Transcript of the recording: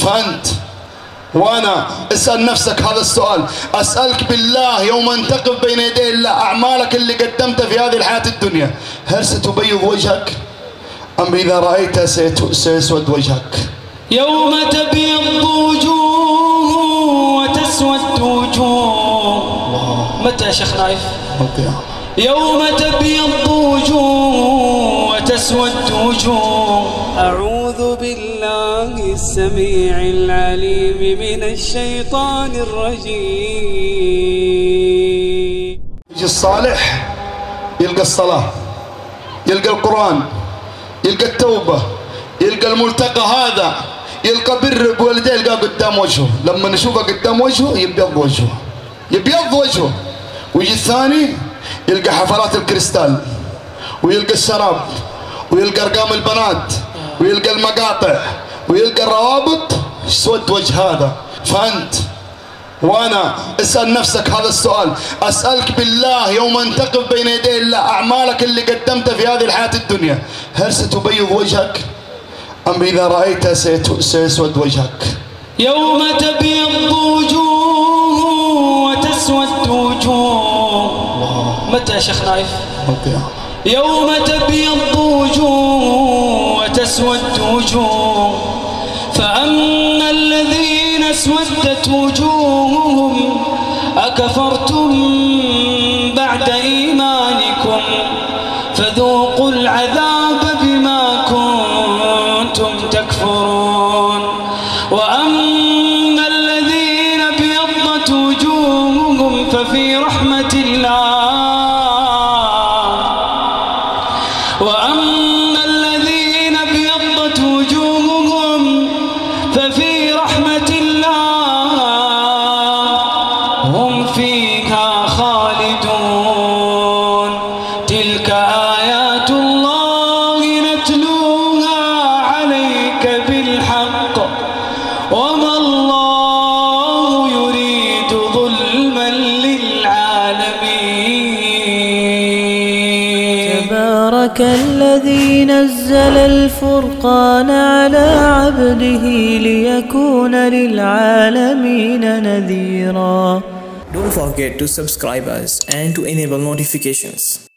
فأنت وأنا اسأل نفسك هذا السؤال. أسألك بالله يوم أن تقف بين يدي الله أعمالك اللي قدمتها في هذه الحياة الدنيا هل ستبيض وجهك أم إذا رأيتها سيسود وجهك؟ يوم تبيض وجوه وتسود وجوه. متى يا شيخ نايف؟ يوم تبيض وجوه وتسود وجوه. أعوذ بالله السميع العليم من الشيطان الرجيم. يجي الصالح يلقى الصلاة، يلقى القرآن، يلقى التوبة، يلقى الملتقى هذا، يلقى بر بوالديه، يلقاه قدام وجهه. لما نشوفه قدام وجهه يبيض وجهه، يبيض وجهه. ويجي الثاني يلقى حفلات الكريستال، ويلقى الشراب، ويلقى ارقام البنات، ويلقى المقاطع، ويلقى الروابط، يسود وجه هذا. فأنت وأنا اسأل نفسك هذا السؤال. أسألك بالله يوم أن تقف بين يدي الله أعمالك اللي قدمتها في هذه الحياة الدنيا هل ستبيض وجهك أم إذا رأيتها سيسود وجهك؟ يوم تبيض وجوه وتسود وجوه. متى يا شيخ نايف؟ يوم تبيض وجوه وتسود وجوه. فأما الذين اسودت وجوههم أكفرتم بعد إيمانكم فذوقوا العذاب بما كنتم تكفرون. وأما الذين ابيضت وجوههم ففي رحمة الله. وأما الذين ابيضت وجوههم ففي رحمة الله هم فيها خالدون. تلك آيات الله نتلوها عليك بالحق وما الله يريد ظلما للعالمين. تبارك الذي نزل الفرقان على عبده ليكون للعالمين نذيرا. Don't forget to subscribe us and to enable notifications.